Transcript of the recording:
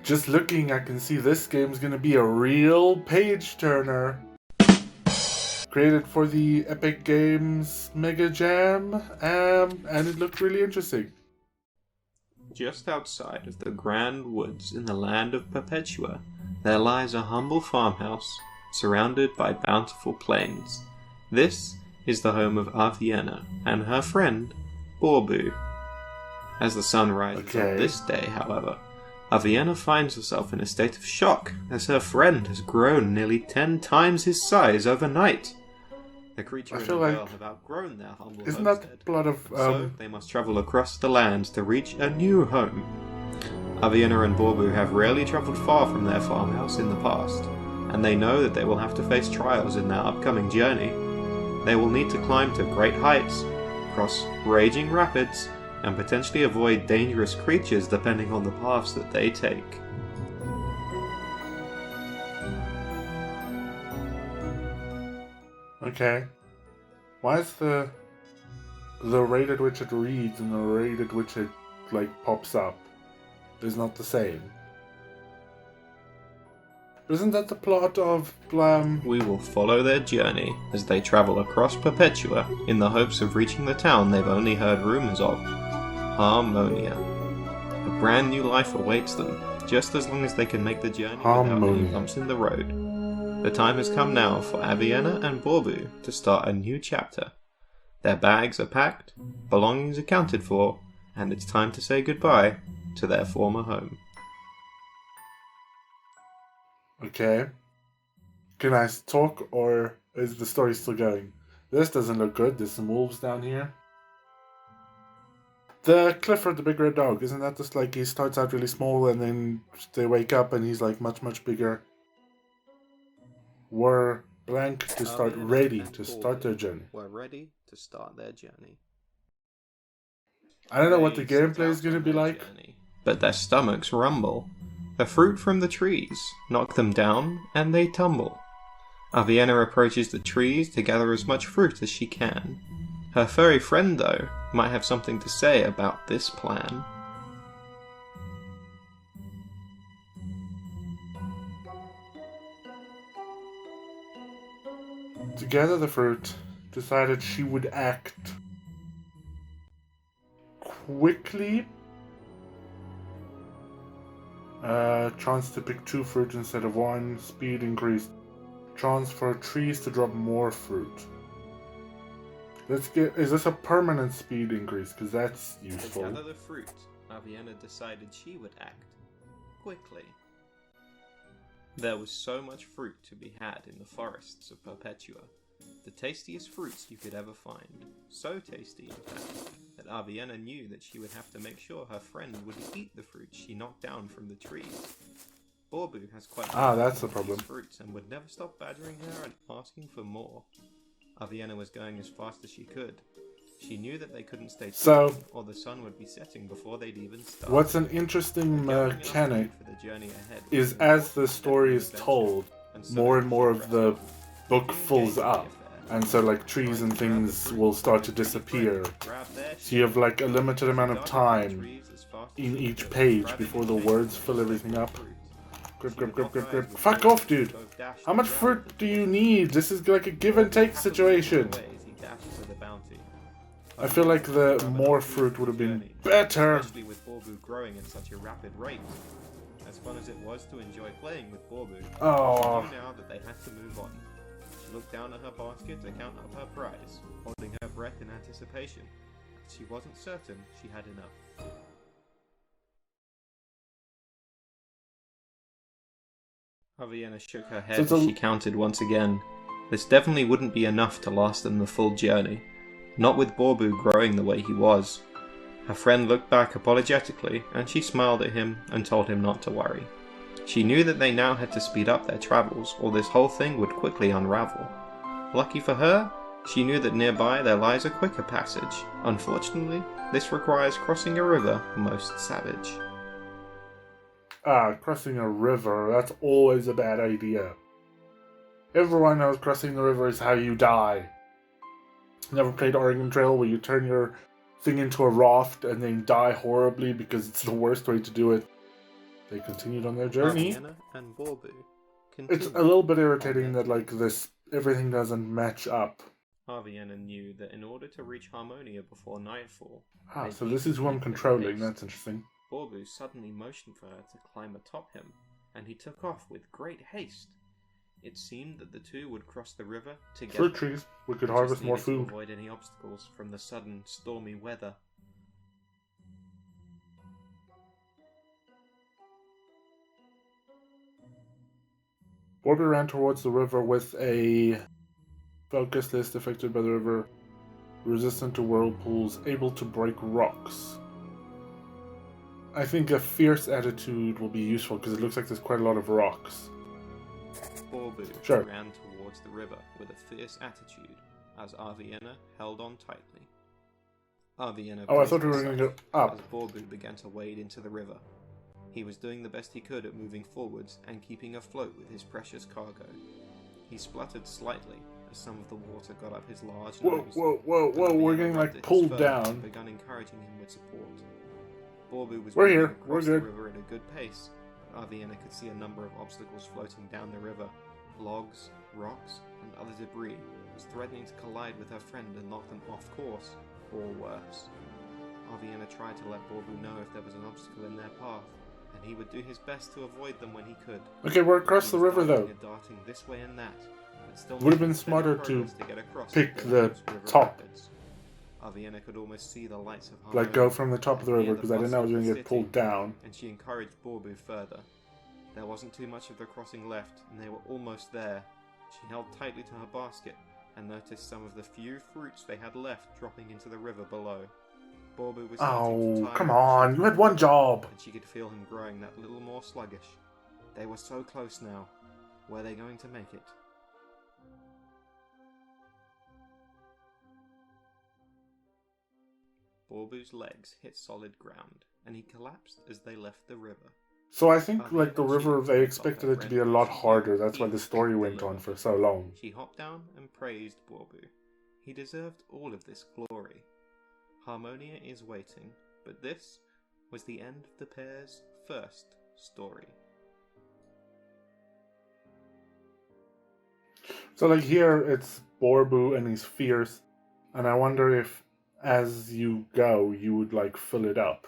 Just looking, I can see this game's gonna be a real page-turner. Created for the Epic Games Mega Jam, and it looked really interesting. Just outside of the grand woods in the land of Perpetua, there lies a humble farmhouse surrounded by bountiful plains. This is the home of Avienna and her friend, Borbu. As the sun rises on this day, however, Avienna finds herself in a state of shock as her friend has grown nearly 10 times his size overnight. The creature and the girl have outgrown their humble Isn't homestead, that blood of, so they must travel across the land to reach a new home. Avienna and Borbu have rarely travelled far from their farmhouse in the past, and they know that they will have to face trials in their upcoming journey. They will need to climb to great heights, cross raging rapids, and potentially avoid dangerous creatures depending on the paths that they take. Okay. Why is the rate at which it reads and the rate at which it, pops up is not the same? Isn't that the plot of We will follow their journey as they travel across Perpetua in the hopes of reaching the town they've only heard rumours of, Harmonia. A brand new life awaits them, just as long as they can make the journey without any bumps in the road. The time has come now for Avienna and Borbu to start a new chapter. Their bags are packed, belongings accounted for, and it's time to say goodbye to their former home. Okay. Can I talk, or is the story still going? This doesn't look good. There's some wolves down here. The Clifford, the big red dog, isn't that just like he starts out really small and then they wake up and he's like much, much bigger? We're blank to start, ready to start their journey. We're ready to start their journey. I don't know what the gameplay is going to be like, but their stomachs rumble. The fruit from the trees knock them down, and they tumble. Avienna approaches the trees to gather as much fruit as she can. Her furry friend, though, might have something to say about this plan. To gather the fruit, decided she would act quickly. Chance to pick 2 fruit instead of 1. Speed increased. Chance for trees to drop more fruit. Let's get. Is this a permanent speed increase? Because that's useful. To gather the fruit, Avienna decided she would act quickly. There was so much fruit to be had in the forests of Perpetua. The tastiest fruits you could ever find. So tasty, in fact, that Avienna knew that she would have to make sure her friend wouldn't eat the fruit she knocked down from the trees. Borbu has quite that's the problem. These fruits and would never stop badgering her and asking for more. Avienna was going as fast as she could. She knew that they couldn't stay too or the sun would be setting before they'd even start. What's an interesting mechanic is as the story is told, more and more of the book fills up. And so trees and things will start to disappear. So you have a limited amount of time in each page before the words fill everything up. Grip, grip, grip, grip, grip. Fuck off, dude! How much fruit do you need? This is like a give and take situation. I feel like the more fruit would have been better. Especially with Borbu growing at such a rapid rate. As fun as it was to enjoy playing with Borbu, she knew now that they had to move on. She looked down at her basket to count up her prize, holding her breath in anticipation. She wasn't certain she had enough. Avienna shook her head as she counted once again. This definitely wouldn't be enough to last them the full journey. Not with Borbu growing the way he was. Her friend looked back apologetically, and she smiled at him and told him not to worry. She knew that they now had to speed up their travels, or this whole thing would quickly unravel. Lucky for her, she knew that nearby there lies a quicker passage. Unfortunately, this requires crossing a river most savage. Crossing a river, that's always a bad idea. Everyone knows crossing the river is how you die. Never played Oregon Trail where you turn your thing into a raft and then die horribly because it's the worst way to do it. They continued on their journey. Avienna and Borbu It's continued a little bit irritating on that their like this everything doesn't match up. Avienna knew that in order to reach Harmonia before nightfall, Ah, they'd so need this to is who I'm make great controlling. haste. That's interesting. Borbu suddenly motioned for her to climb atop him, and he took off with great haste. It seemed that the two would cross the river together. Fruit trees. We could They harvest just more needed to food. avoid any obstacles from the sudden stormy weather. Borbu ran towards the river with a focus list affected by the river, resistant to whirlpools, able to break rocks. I think a fierce attitude will be useful because it looks like there's quite a lot of rocks. Borbu Sure. ran towards the river with a fierce attitude as Avienna held on tightly. Avienna Oh, I braced thought we were going to herself go up. as Borbu began to wade into the river. He was doing the best he could at moving forwards and keeping afloat with his precious cargo. He spluttered slightly as some of the water got up his large Whoa, nose. whoa, whoa, but whoa, we're Avienna getting rubbed like at his pulled fur down. and began encouraging him with support. Borbu was We're moving here, we're across the good. river at a good pace, but Avienna could see a number of obstacles floating down the river. Logs, rocks, and other debris was threatening to collide with her friend and knock them off course, or worse. Avienna tried to let Borbu know if there was an obstacle in their path, and he would do his best to avoid them when he could. Okay, we're across the He was river though. diving and darting this way and that, but still Would have been making steady smarter to progress get across pick the the dangerous river top. rapids. Avienna could almost see the lights of Like Harmonia go from the top of the and river hear because I didn't know I was bustle going of to the get pulled city, down. and she encouraged Borbu further. There wasn't too much of the crossing left, and they were almost there. She held tightly to her basket and noticed some of the few fruits they had left dropping into the river below. Borbu was starting to Oh, tire come of on, shifting you had one water, job. and she could feel him growing that little more sluggish. They were so close now. Were they going to make it? Borbu's legs hit solid ground, and he collapsed as they left the river. So I think like the river, they expected it to be a lot harder. That's why the story went on for so long. She hopped down and praised Borbu. He deserved all of this glory. Harmonia is waiting, but this was the end of the pair's first story. So like here, it's Borbu and he's fierce, and I wonder if as you go, you would like fill it up.